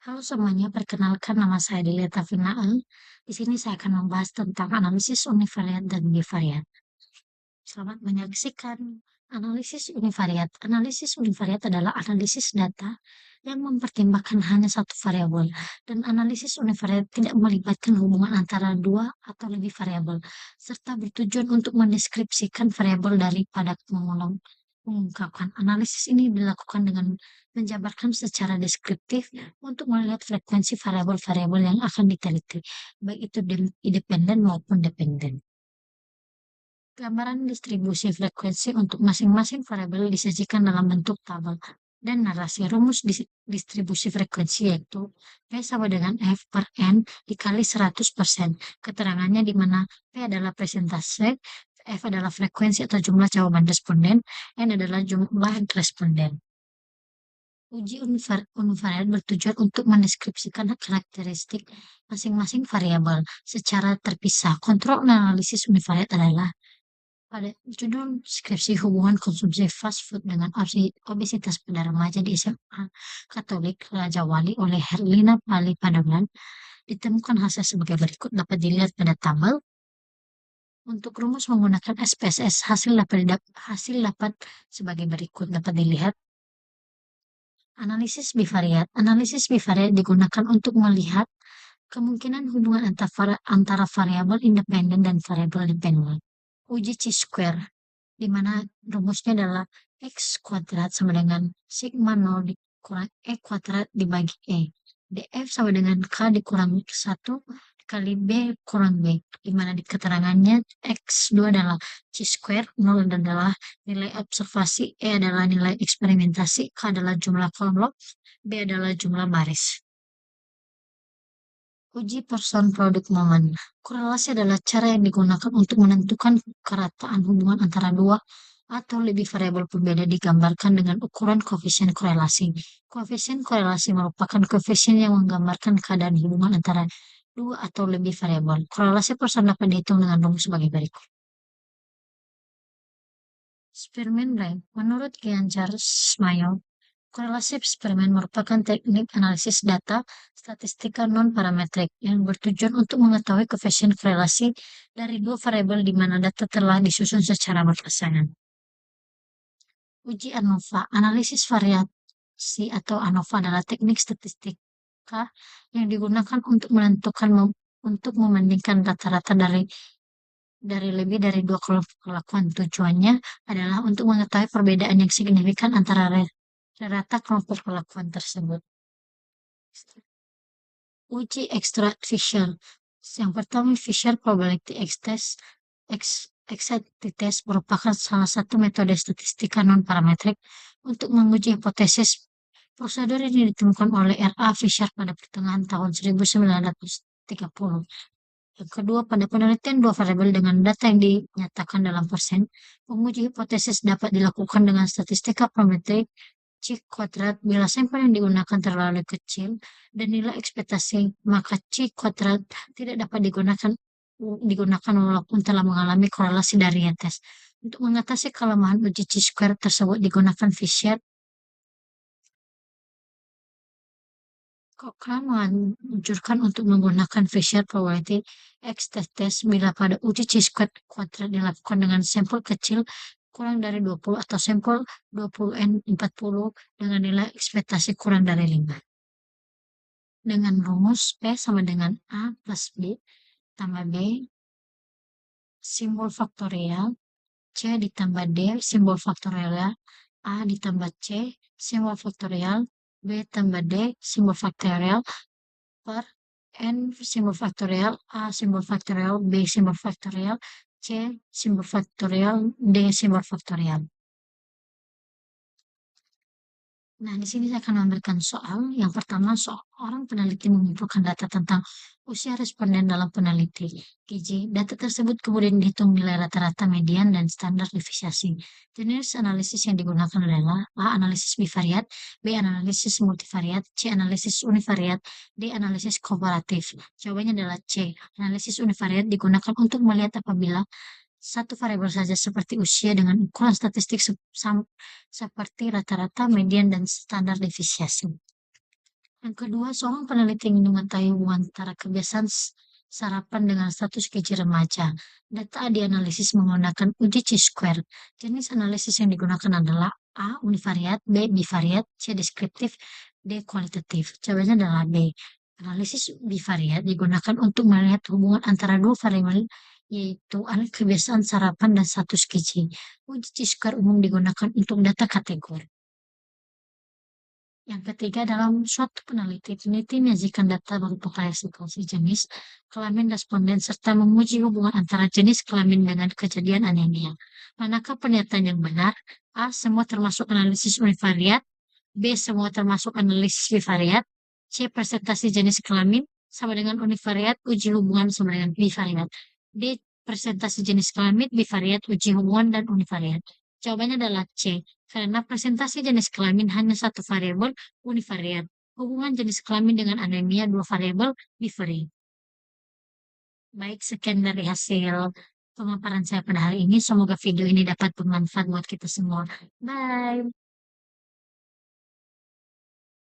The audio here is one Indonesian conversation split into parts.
Halo semuanya, perkenalkan nama saya Dileta Finaal. Di sini saya akan membahas tentang analisis univariat dan bivariat. Selamat menyaksikan analisis univariat. Analisis univariat adalah analisis data yang mempertimbangkan hanya satu variabel, dan analisis univariat tidak melibatkan hubungan antara dua atau lebih variabel, serta bertujuan untuk mendeskripsikan variabel daripada mengungkapkan. Analisis ini dilakukan dengan menjabarkan secara deskriptif untuk melihat frekuensi variabel-variabel yang akan diteliti, baik itu independen maupun dependen. Gambaran distribusi frekuensi untuk masing-masing variabel disajikan dalam bentuk tabel dan narasi. Rumus distribusi frekuensi yaitu P sama dengan F per N dikali 100%. Keterangannya di mana P adalah persentase, F adalah frekuensi atau jumlah jawaban responden, N adalah jumlah responden. Uji univariat bertujuan untuk mendeskripsikan karakteristik masing-masing variabel secara terpisah. Kontrol analisis univariat adalah pada judul skripsi hubungan konsumsi fast food dengan obesitas pada remaja di SMA Katolik Raja Wali oleh Herlina Pali Pademan ditemukan hasil sebagai berikut dapat dilihat pada tabel. Untuk rumus menggunakan SPSS hasil dapat sebagai berikut dapat dilihat. Analisis bivariat digunakan untuk melihat kemungkinan hubungan antara variabel independen dan variabel dependen. Uji chi-square, di mana rumusnya adalah x kuadrat sama dengan sigma 0 dikurang e kuadrat dibagi e. df sama dengan k dikurangi 1 kali b kurang b, di mana di keterangannya x2 adalah chi-square, 0 adalah nilai observasi, e adalah nilai eksperimentasi, k adalah jumlah kolom log, b adalah jumlah baris. Uji person produk momen. Korelasi adalah cara yang digunakan untuk menentukan kerataan hubungan antara dua atau lebih variabel berbeda digambarkan dengan ukuran koefisien korelasi. Koefisien korelasi merupakan koefisien yang menggambarkan keadaan hubungan antara dua atau lebih variabel. Korelasi person dapat dihitung dengan rumus sebagai berikut. Spearman rank. Menurut Giancar Smail, korelasi eksperimen merupakan teknik analisis data statistika non-parametrik yang bertujuan untuk mengetahui koefisien korelasi dari dua variabel di mana data telah disusun secara berpasangan. Uji ANOVA. Analisis variasi atau ANOVA adalah teknik statistika yang digunakan untuk untuk membandingkan rata-rata dari lebih dari dua kelompok kelakuan. Tujuannya adalah untuk mengetahui perbedaan yang signifikan antara rata kelompok kelakuan tersebut. Uji extract Fisher. Yang pertama, Fisher probability exactity test merupakan salah satu metode statistika non-parametrik untuk menguji hipotesis. Prosedur ini ditemukan oleh R.A. Fisher pada pertengahan tahun 1930. Yang kedua, pada penelitian dua variabel dengan data yang dinyatakan dalam persen, penguji hipotesis dapat dilakukan dengan statistika parametrik C kuadrat. Bila sampel yang digunakan terlalu kecil dan nilai ekspektasi, maka C kuadrat tidak dapat digunakan walaupun telah mengalami korelasi dari tes. Untuk mengatasi kelemahan uji chi-square tersebut digunakan Fisher. Cochrane menganjurkan untuk menggunakan Fisher probability test bila pada uji chi-square kuadrat dilakukan dengan sampel kecil kurang dari 20 atau sampel 20N40 dengan nilai ekspektasi kurang dari 5. Dengan rumus P sama dengan A plus B tambah B simbol faktorial, C ditambah D simbol faktorial, A ditambah C simbol faktorial, B tambah D simbol faktorial per N simbol faktorial, A simbol faktorial, B simbol faktorial, C simbol faktorial, D simbol faktorial. Nah, di sini saya akan memberikan soal. Yang pertama, seorang peneliti mengumpulkan data tentang usia responden dalam peneliti gizi. Data tersebut kemudian dihitung nilai rata-rata, median, dan standar deviasi. Jenis analisis yang digunakan adalah A. Analisis bivariat, B. Analisis multivariat, C. Analisis univariat, D. Analisis komparatif. Jawabannya adalah C. Analisis univariat digunakan untuk melihat apabila satu variabel saja seperti usia dengan ukuran statistik seperti rata-rata, median, dan standar deviasi. Yang kedua, seorang peneliti ingin mengetahui hubungan antara kebiasaan sarapan dengan status gizi remaja. Data dianalisis menggunakan uji Chi-square. Jenis analisis yang digunakan adalah A. Univariat, B. Bivariat, C. Deskriptif, D. Kualitatif. Jawabannya adalah B. Analisis bivariat digunakan untuk melihat hubungan antara dua variabel yaitu kebiasaan sarapan dan status gizi. Uji Chi-square umum digunakan untuk data kategori. Yang ketiga, dalam suatu peneliti menyajikan data berupa klasifikasi jenis, kelamin responden, serta menguji hubungan antara jenis kelamin dengan kejadian anemia. Manakah pernyataan yang benar? A. Semua termasuk analisis univariat. B. Semua termasuk analisis bivariat. C. Presentasi jenis kelamin sama dengan univariat, uji hubungan sama dengan bivariat. D. Presentasi jenis kelamin, bivariat, uji hubungan, dan univariat. Jawabannya adalah C. Karena presentasi jenis kelamin hanya satu variabel, univariat. Hubungan jenis kelamin dengan anemia dua variabel, bivariat. Baik, sekian dari hasil pemaparan saya pada hari ini. Semoga video ini dapat bermanfaat buat kita semua. Bye.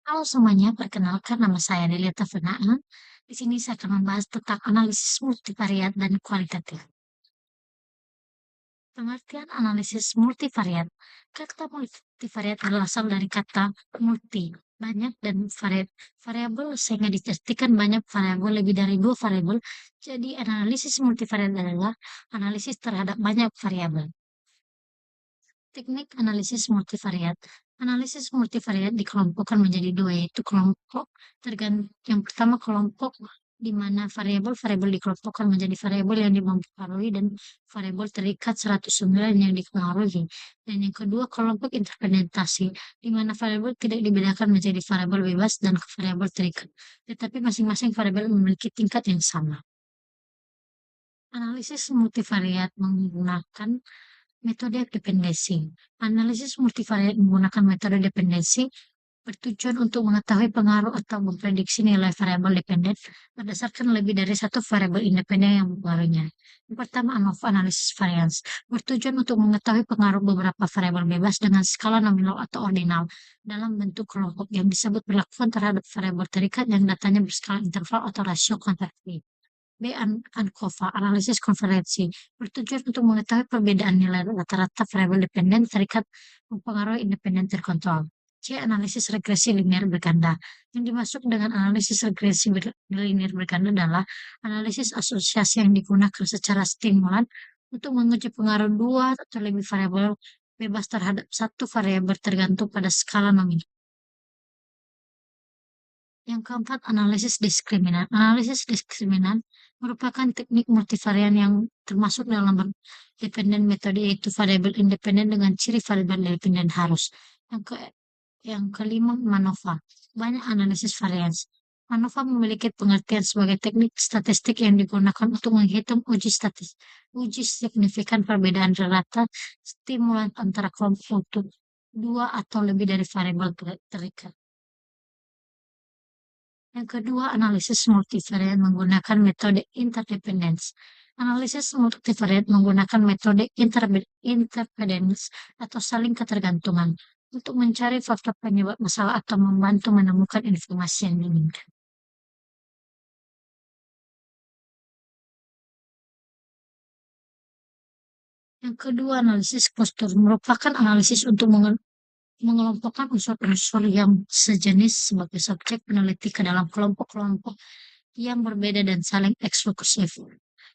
Halo semuanya, perkenalkan nama saya Delia Tafanaan. Di sini saya akan membahas tentang analisis multivariat dan kualitatif. Pengertian analisis multivariat. Kata multivariat berasal dari kata multi, banyak, dan variabel sehingga diartikan banyak variabel lebih dari dua variabel. Jadi analisis multivariat adalah analisis terhadap banyak variabel. Teknik analisis multivariat. Analisis multivariat dikelompokkan menjadi dua, yaitu kelompok yang pertama kelompok di mana variabel-variabel dikelompokkan menjadi variabel yang dipengaruhi dan variabel terikat 109 yang dipengaruhi. Dan yang kedua kelompok interpretasi, di mana variabel tidak dibedakan menjadi variabel bebas dan variabel terikat, tetapi masing-masing variabel memiliki tingkat yang sama. Analisis multivariat menggunakan metode dependensi. Analisis multivariat menggunakan metode dependensi bertujuan untuk mengetahui pengaruh atau memprediksi nilai variabel dependen berdasarkan lebih dari satu variabel independen yang mempengaruhinya. Yang pertama, ANOVA analisis variance bertujuan untuk mengetahui pengaruh beberapa variabel bebas dengan skala nominal atau ordinal dalam bentuk kelompok yang disebut berlakuan terhadap variabel terikat yang datanya berskala interval atau rasio konversi. B. ANCOVA, analisis konferensi, bertujuan untuk mengetahui perbedaan nilai rata-rata variabel dependen terikat mempengaruhi independen terkontrol. C. Analisis regresi linear berganda. Yang dimaksud dengan analisis regresi linear berganda adalah analisis asosiasi yang digunakan secara stimulan untuk menguji pengaruh dua atau lebih variabel bebas terhadap satu variabel tergantung pada skala nominal. Yang keempat, analisis diskriminan. Analisis diskriminan merupakan teknik multivarian yang termasuk dalam dependen metode, yaitu variabel independen dengan ciri variabel dependen harus. Yang kelima, MANOVA. Banyak analisis varians. MANOVA memiliki pengertian sebagai teknik statistik yang digunakan untuk menghitung uji signifikan perbedaan rata stimulan antara kelompok untuk dua atau lebih dari variabel terikat. Yang kedua, analisis multivariat menggunakan metode interdependence. Analisis multivariat menggunakan metode interdependence atau saling ketergantungan untuk mencari faktor penyebab masalah atau membantu menemukan informasi yang diinginkan. Yang kedua, analisis postur merupakan analisis untuk mengelompokkan unsur-unsur yang sejenis sebagai subjek peneliti ke dalam kelompok-kelompok yang berbeda dan saling eksklusif.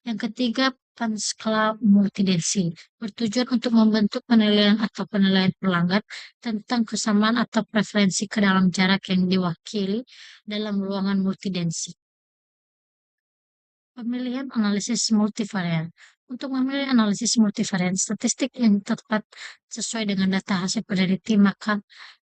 Yang ketiga, panskala multidensi bertujuan untuk membentuk penilaian atau penilaian pelanggan tentang kesamaan atau preferensi ke dalam jarak yang diwakili dalam ruangan multidensi. Pemilihan analisis multivarian. Untuk memilih analisis multivarian statistik yang tepat sesuai dengan data hasil peneliti, maka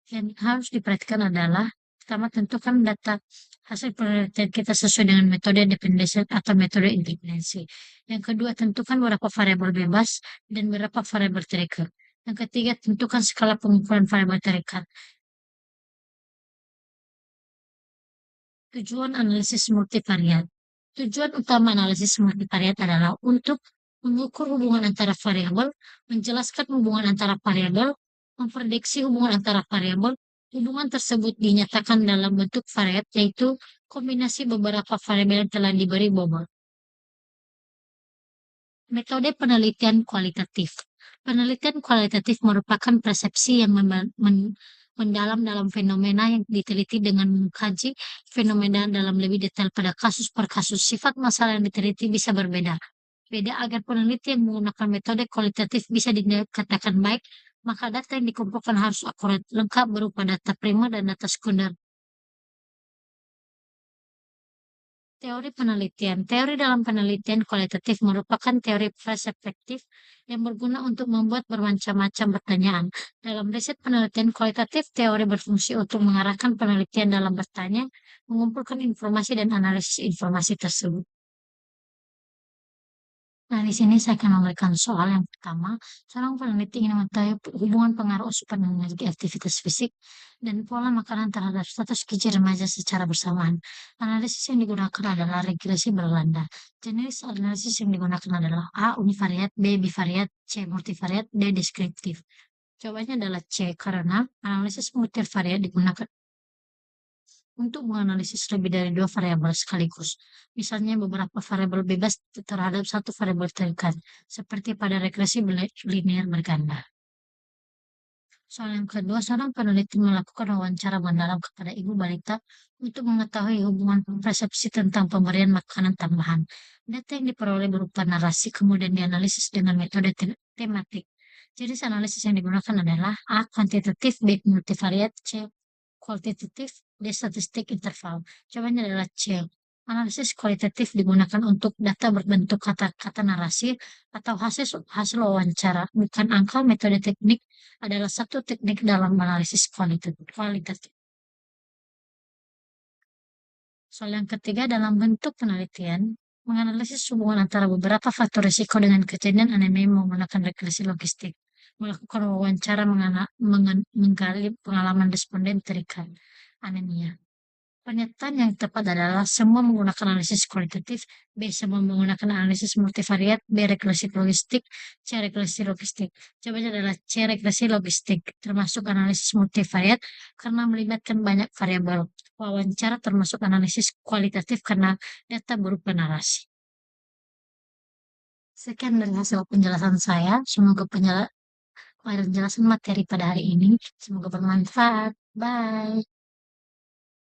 yang harus diperhatikan adalah pertama, tentukan data hasil penelitian kita sesuai dengan metode dependensi atau metode independensi. Yang kedua, tentukan berapa variabel bebas dan berapa variabel terikat. Yang ketiga, tentukan skala pengukuran variabel terikat. Tujuan analisis multivariat. Tujuan utama analisis multivariat adalah untuk mengukur hubungan antara variabel, menjelaskan hubungan antara variabel, memprediksi hubungan antara variabel, Hubungan tersebut dinyatakan dalam bentuk variat, yaitu kombinasi beberapa variabel yang telah diberi bobot. Metode penelitian kualitatif. Penelitian kualitatif merupakan persepsi yang mendalam dalam fenomena yang diteliti dengan mengkaji fenomena dalam lebih detail pada kasus per kasus. Sifat masalah yang diteliti bisa berbeda. Beda agar peneliti yang menggunakan metode kualitatif bisa dikatakan baik, maka data yang dikumpulkan harus akurat, lengkap berupa data primer dan data sekunder. Teori penelitian. Teori dalam penelitian kualitatif merupakan teori perspektif yang berguna untuk membuat bermacam-macam pertanyaan. Dalam riset penelitian kualitatif, teori berfungsi untuk mengarahkan penelitian dalam bertanya, mengumpulkan informasi dan analisis informasi tersebut. Nah, di sini saya akan memberikan soal yang pertama. Seorang peneliti ingin mengetahui hubungan pengaruh asupan energi aktivitas fisik dan pola makanan terhadap status gizi remaja secara bersamaan. Analisis yang digunakan adalah regresi berlanda. Jenis analisis yang digunakan adalah A. Univariat, B. Bivariat, C. Multivariat, D. Deskriptif. Jawabannya adalah C, karena analisis multivariat digunakan untuk menganalisis lebih dari dua variabel sekaligus. Misalnya beberapa variabel bebas terhadap satu variabel terikat, seperti pada regresi linear berganda. Soal yang kedua, seorang peneliti melakukan wawancara mendalam kepada ibu balita untuk mengetahui hubungan persepsi tentang pemberian makanan tambahan. Data yang diperoleh berupa narasi, kemudian dianalisis dengan metode tematik. Jenis analisis yang digunakan adalah A. Kuantitatif, B. Multivariat, C. Kualitatif, D. Statistik interval. Jawabannya adalah C. Analisis kualitatif digunakan untuk data berbentuk kata-kata narasi atau hasil hasil wawancara, bukan angka. Metode teknik adalah satu teknik dalam analisis kualitatif. Soal yang ketiga, dalam bentuk penelitian, menganalisis hubungan antara beberapa faktor risiko dengan kejadian anemia menggunakan regresi logistik. Melakukan wawancara menggali pengalaman responden terikat anemia. Pernyataan yang tepat adalah semua menggunakan analisis kualitatif, B. Semua menggunakan analisis multivariat, B. Regresi logistik, C. Regresi logistik. Jawabannya adalah C. Regresi logistik, termasuk analisis multivariat karena melibatkan banyak variabel. Wawancara termasuk analisis kualitatif karena data berupa narasi. Sekian dari hasil penjelasan saya. Semoga penjelasan materi pada hari ini semoga bermanfaat. Bye.